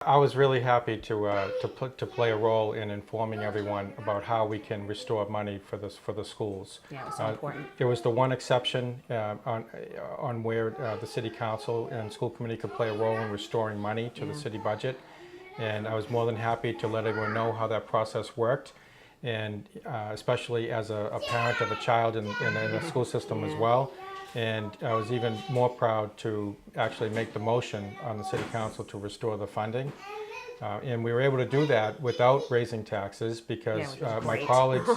I was really happy to play a role in informing everyone about how we can restore money for the schools. Yeah, it was so important. There was the one exception on where the city council and school committee could play a role in restoring money to the city budget, and I was more than happy to let everyone know how that process worked, and especially as a parent of a child in the school system as well. And I was even more proud to actually make the motion on the city council to restore the funding. And we were able to do that without raising taxes because my colleagues,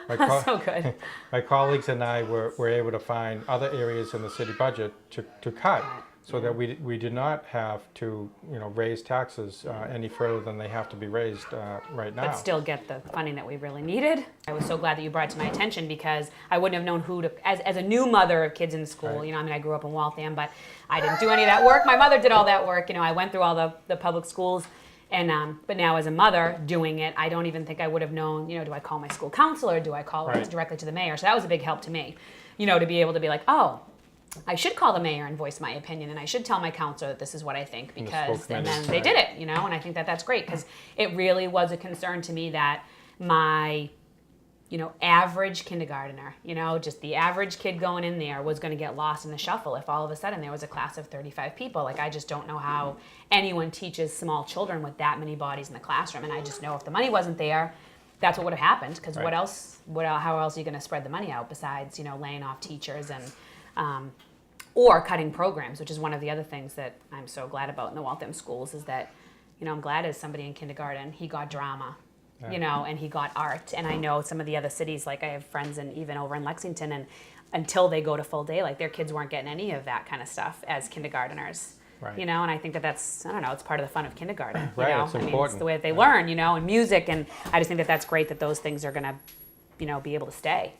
So good. my colleagues and I were able to find other areas in the city budget to cut, so that we did not have to raise taxes any further than they have to be raised right now. But still get the funding that we really needed. I was so glad that you brought it to my attention because I wouldn't have known who to, as a new mother of kids in school, Right. I grew up in Waltham, but I didn't do any of that work. My mother did all that work. I went through all the public schools. And but now as a mother doing it, I don't even think I would have known, do I call my school counselor? Do I call Right. directly to the mayor? So that was a big help to me, to be able to be like, oh, I should call the mayor and voice my opinion, and I should tell my counselor that this is what I think, because, and then they did it, and I think that that's great, because it really was a concern to me that my, average kindergartner, just the average kid going in there was going to get lost in the shuffle if all of a sudden there was a class of 35 people. Like, I just don't know how anyone teaches small children with that many bodies in the classroom, and I just know if the money wasn't there, that's what would have happened, because Right. how else are you going to spread the money out besides, laying off teachers and or cutting programs, which is one of the other things that I'm so glad about in the Waltham schools, is that, I'm glad as somebody in kindergarten, he got drama, and he got art. And I know some of the other cities, like I have friends even over in Lexington, and until they go to full day, like their kids weren't getting any of that kind of stuff as kindergarteners. Right. And I think that's, I don't know, it's part of the fun of kindergarten. Right, it's I mean, important. it's the way that they learn, and music, and I just think that that's great that those things are going to, be able to stay.